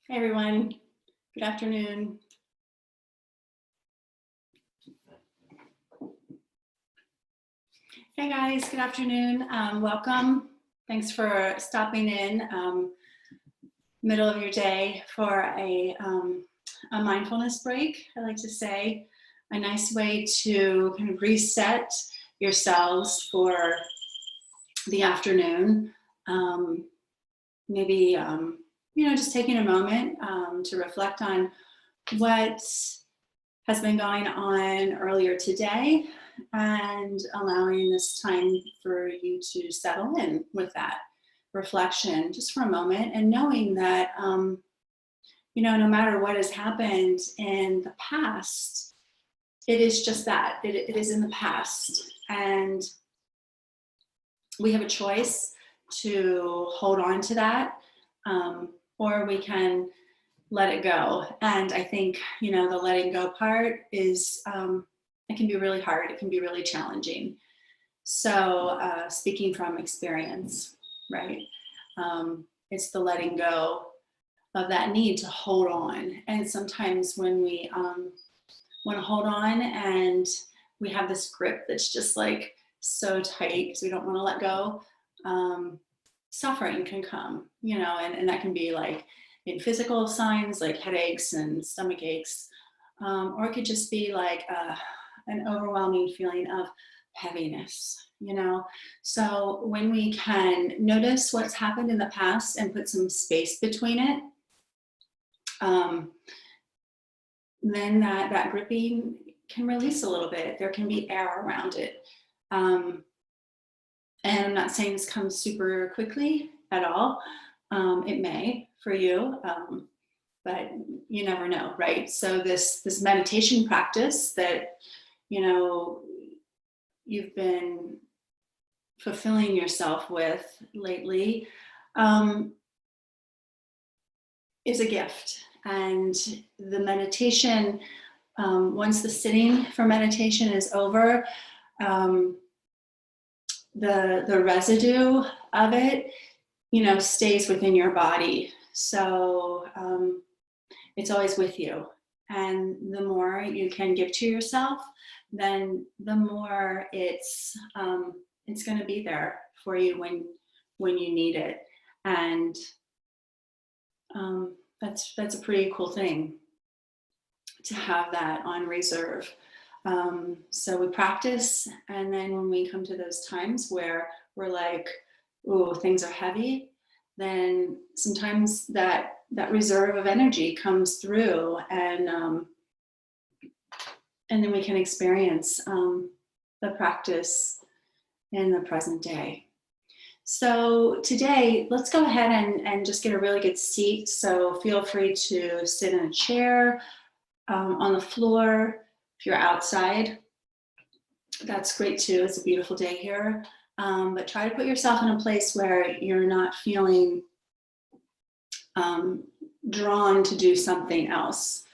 Hey everyone, good afternoon. Hey guys, good afternoon. Welcome. Thanks for stopping in middle of your day for a mindfulness break. I like to say a nice way to kind of reset yourselves for the afternoon. Maybe just taking a moment to reflect on what has been going on earlier today and allowing this time for you to settle in with that reflection just for a moment, and knowing that no matter what has happened in the past, it is just that it is in the past, and we have a choice to hold on to that, or we can let it go. And I think, the letting go part is, it can be really hard. It can be really challenging. So speaking from experience, right? It's the letting go of that need to hold on. And sometimes when we want to hold on and we have this grip that's just like so tight because we don't want to let go, suffering can come, and that can be like in physical signs like headaches and stomach aches, or it could just be like an overwhelming feeling of heaviness, So when we can notice what's happened in the past and put some space between it, then that gripping can release a little bit. There can be air around it. And I'm not saying this comes super quickly at all. It may for you, but you never know, right? So this meditation practice that you've been fulfilling yourself with lately is a gift. And the meditation, once the sitting for meditation is over, the residue of it, stays within your body. So it's always with you. And the more you can give to yourself, then the more it's going to be there for you when you need it. And that's a pretty cool thing to have that on reserve. So we practice, and then when we come to those times where we're like, "Ooh, things are heavy," then sometimes that reserve of energy comes through, and then we can experience the practice in the present day. So today, let's go ahead and just get a really good seat. So feel free to sit in a chair, on the floor. If you're outside, that's great too. It's a beautiful day here. But try to put yourself in a place where you're not feeling drawn to do something else.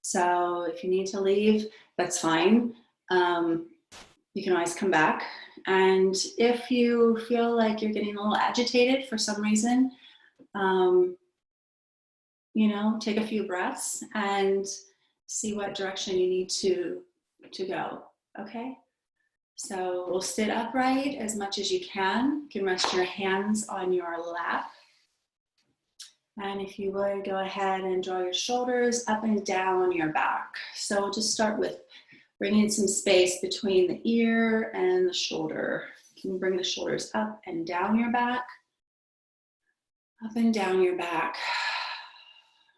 So if you need to leave, that's fine. You can always come back. And if you feel like you're getting a little agitated for some reason, take a few breaths and see what direction you need to go, okay? So we'll sit upright as much as you can. You can rest your hands on your lap. And if you would, go ahead and draw your shoulders up and down your back. So we'll just start with bringing some space between the ear and the shoulder. You can bring the shoulders up and down your back. Up and down your back.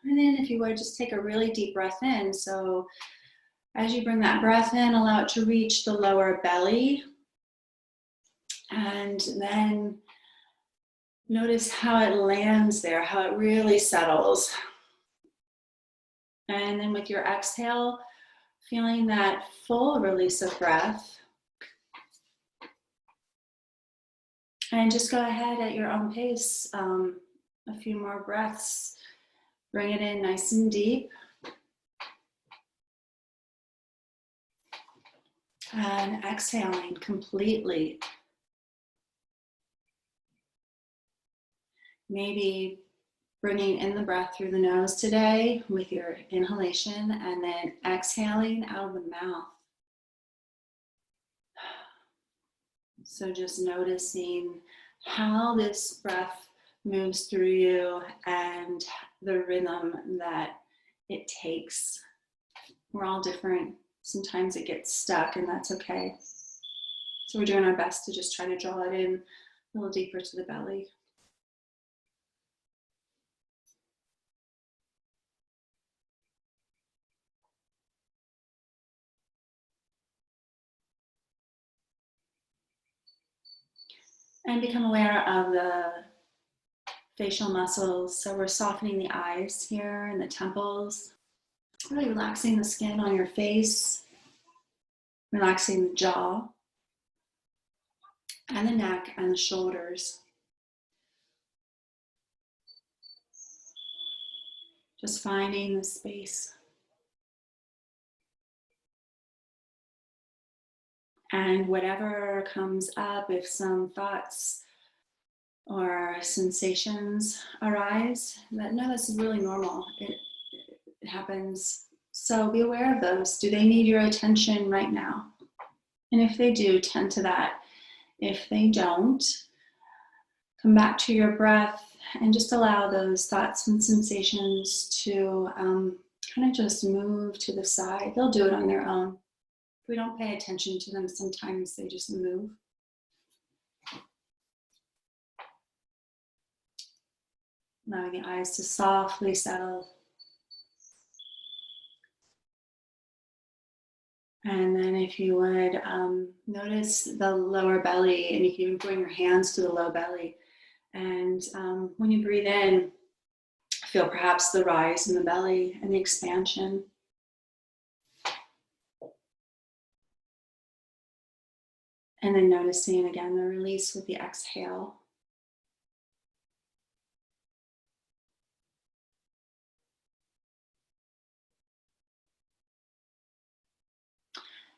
And then if you would, just take a really deep breath in. So as you bring that breath in, allow it to reach the lower belly. And then notice how it lands there, how it really settles. And then with your exhale, feeling that full release of breath. And just go ahead at your own pace. A few more breaths. Bring it in nice and deep. And exhaling completely. Maybe Bringing in the breath through the nose today with your inhalation, and then exhaling out of the mouth. So just noticing how this breath moves through you and the rhythm that it takes. We're all different. Sometimes it gets stuck, and that's okay. So we're doing our best to just try to draw it in a little deeper to the belly. And become aware of the facial muscles. So we're softening the eyes here and the temples, really relaxing the skin on your face, relaxing the jaw and the neck and the shoulders. Just finding the space. And whatever comes up, if some thoughts or sensations arise, this is really normal. It happens. So be aware of those. Do they need your attention right now? And if they do, tend to that. If they don't, come back to your breath and just allow those thoughts and sensations to kind of just move to the side. They'll do it on their own. If we don't pay attention to them, sometimes they just move. Allowing the eyes to softly settle. And then if you would, notice the lower belly, and you can even bring your hands to the low belly. And when you breathe in, feel perhaps the rise in the belly and the expansion. And then noticing again the release with the exhale.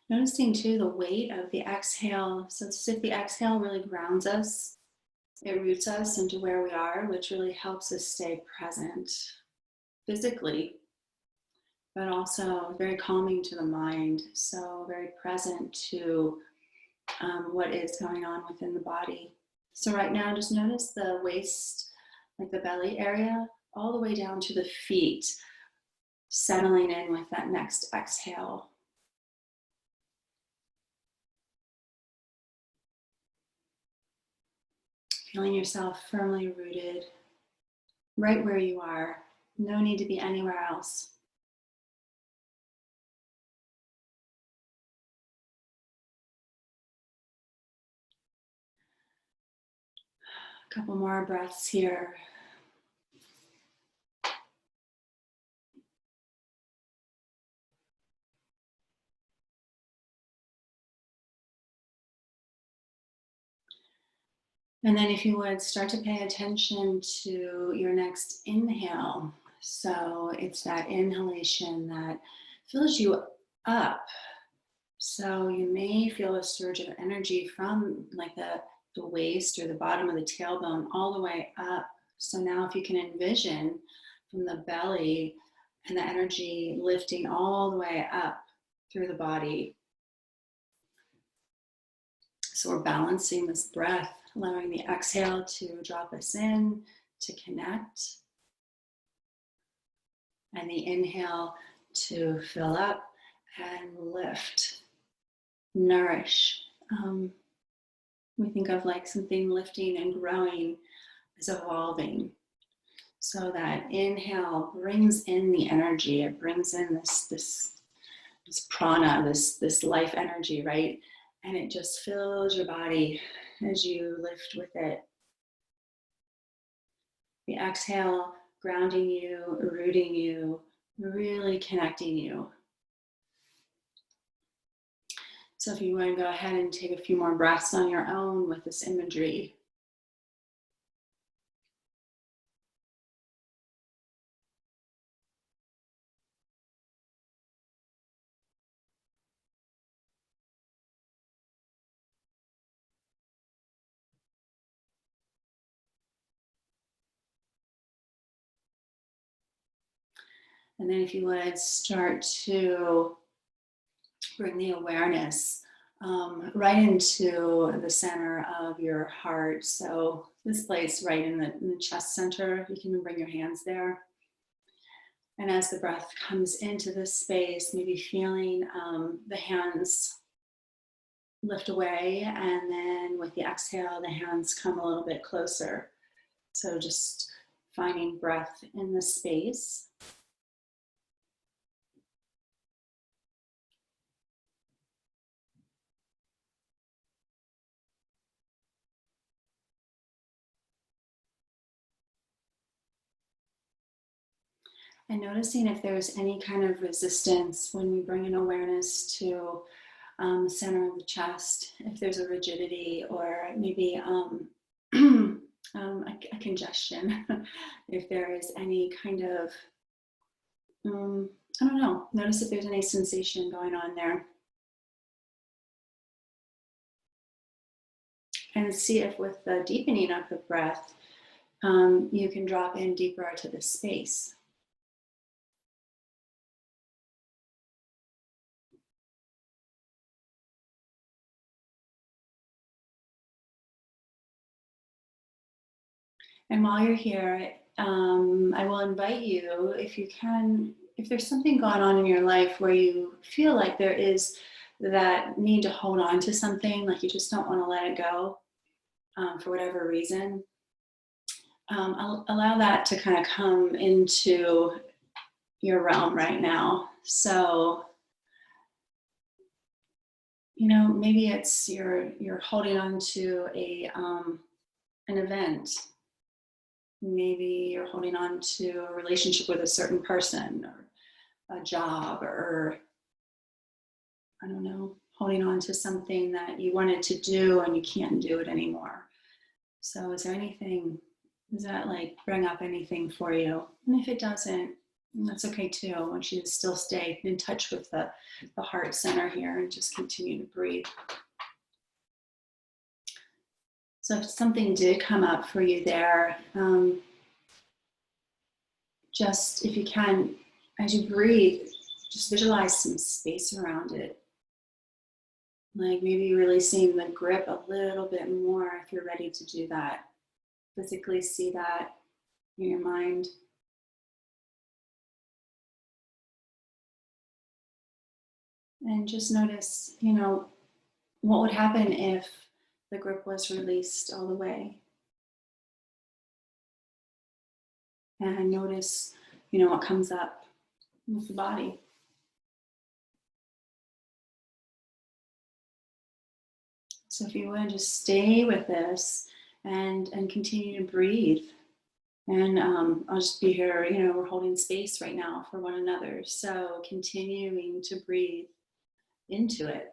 Noticing too the weight of the exhale. So it's as if the exhale really grounds us. It roots us into where we are, which really helps us stay present physically, but also very calming to the mind. So very present to what is going on within the body. So right now, just notice the waist, like the belly area, all the way down to the feet, settling in with that next exhale. Feeling yourself firmly rooted right where you are. No need to be anywhere else. A couple more breaths here. And then if you would, start to pay attention to your next inhale. So it's that inhalation that fills you up. So you may feel a surge of energy from like the waist or the bottom of the tailbone all the way up. So now if you can envision from the belly and the energy lifting all the way up through the body. So we're balancing this breath, allowing the exhale to drop us in, to connect, and the inhale to fill up and lift, nourish. We think of like something lifting and growing as evolving. So that inhale brings in the energy. It brings in this prana, this life energy, right? And it just fills your body as you lift with it. The exhale, grounding you, rooting you, really connecting you. So if you want to go ahead and take a few more breaths on your own with this imagery. And then if you would start to bring the awareness right into the center of your heart. So this place right in the chest center, you can bring your hands there. And as the breath comes into this space, maybe feeling the hands lift away, and then with the exhale, the hands come a little bit closer. So just finding breath in the space. And noticing if there's any kind of resistance when we bring an awareness to the center of the chest, if there's a rigidity or maybe a congestion, if there is any kind of, I don't know, notice if there's any sensation going on there. And see if with the deepening of the breath, you can drop in deeper to the space. And while you're here, I will invite you, if you can, if there's something going on in your life where you feel like there is that need to hold on to something, like you just don't want to let it go for whatever reason, allow that to kind of come into your realm right now. So, you know, maybe it's you're holding on to an event. Maybe you're holding on to a relationship with a certain person or a job, or I don't know, holding on to something that you wanted to do and you can't do it anymore. So is there anything, does that like bring up anything for you? And if it doesn't, that's okay too. I want you to still stay in touch with the heart center here and just continue to breathe. So if something did come up for you there, just if you can, as you breathe, just visualize some space around it. Like maybe releasing the grip a little bit more if you're ready to do that. Physically see that in your mind. And just notice, you know, what would happen if the grip was released all the way. And notice, you know, what comes up with the body. So if you would just stay with this and continue to breathe. And I'll just be here, you know, we're holding space right now for one another. So continuing to breathe into it.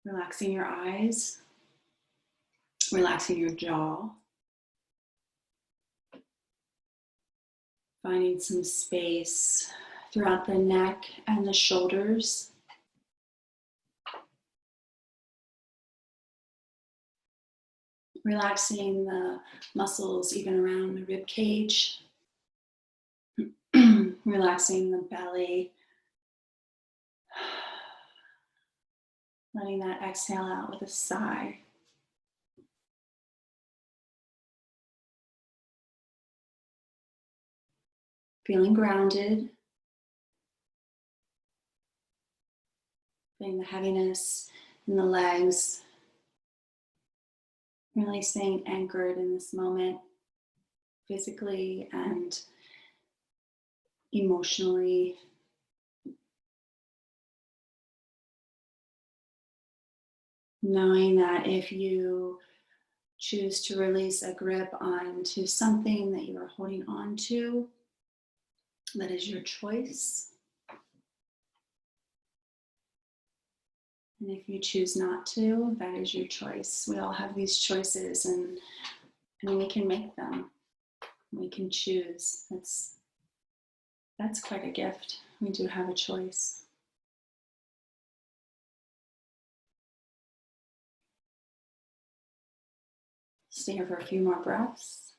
Relaxing your eyes, relaxing your jaw. Finding some space throughout the neck and the shoulders. Relaxing the muscles even around the rib cage. Relaxing the belly. Letting that exhale out with a sigh. Feeling grounded. Feeling the heaviness in the legs. Really staying anchored in this moment, physically and emotionally. Knowing that if you choose to release a grip onto something that you are holding on to, that is your choice. And if you choose not to, that is your choice. We all have these choices, and we can make them. We can choose. That's quite a gift. We do have a choice. Stay here for a few more breaths.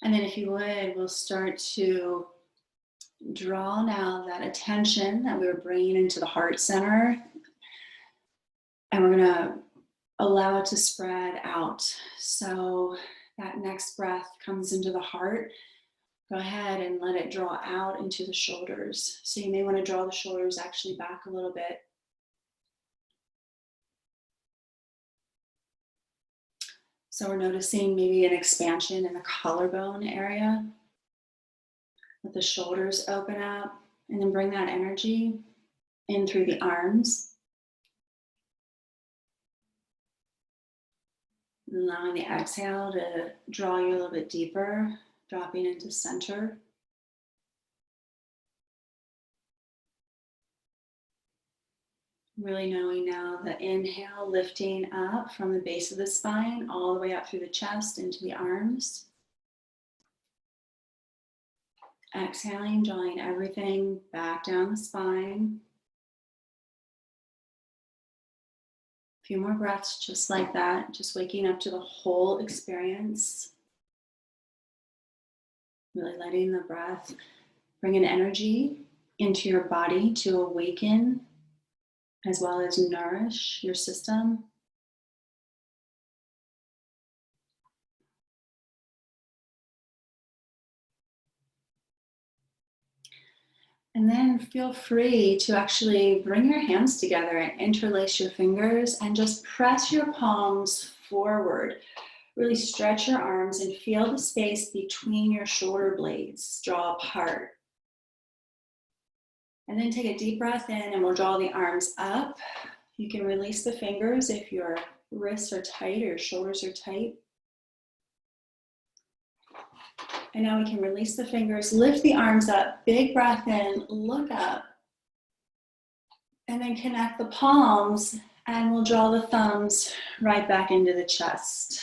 And then if you would, we'll start to draw now that attention that we were bringing into the heart center. And we're going to allow it to spread out. So that next breath comes into the heart. Go ahead and let it draw out into the shoulders. So you may want to draw the shoulders actually back a little bit. So we're noticing maybe an expansion in the collarbone area. Let the shoulders open up and then bring that energy in through the arms. Allowing the exhale to draw you a little bit deeper, dropping into center. Really knowing now the inhale, lifting up from the base of the spine, all the way up through the chest into the arms. Exhaling, drawing everything back down the spine. A few more breaths just like that, just waking up to the whole experience. Really letting the breath bring an energy into your body to awaken as well as nourish your system. And then feel free to actually bring your hands together and interlace your fingers and just press your palms forward. Really stretch your arms and feel the space between your shoulder blades draw apart. And then take a deep breath in and we'll draw the arms up. You can release the fingers if your wrists are tight or your shoulders are tight. And now we can release the fingers, lift the arms up, big breath in, look up. And then connect the palms and we'll draw the thumbs right back into the chest.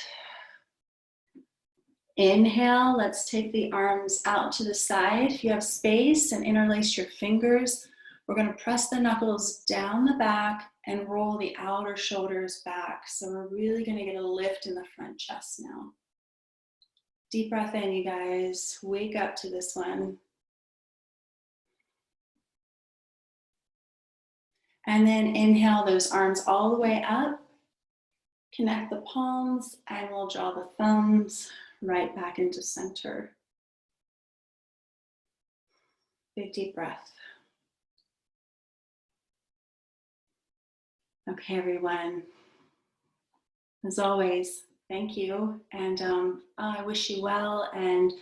Inhale, let's take the arms out to the side. If you have space and interlace your fingers, we're going to press the knuckles down the back and roll the outer shoulders back. So we're really going to get a lift in the front chest now. Deep breath in, you guys. Wake up to this one. And then inhale those arms all the way up. Connect the palms and we'll draw the thumbs right back into center. Big deep breath. Okay, everyone. As always, thank you. And I wish you well and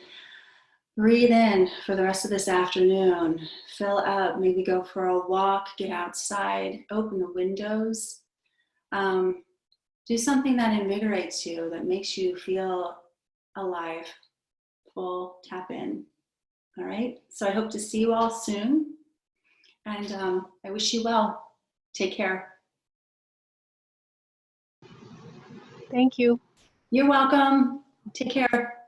breathe in for the rest of this afternoon. Fill up, maybe go for a walk, get outside, open the windows. Do something that invigorates you, that makes you feel alive, full, tap in. All right, so I hope to see you all soon. And I wish you well. Take care. Thank you. You're welcome. Take care.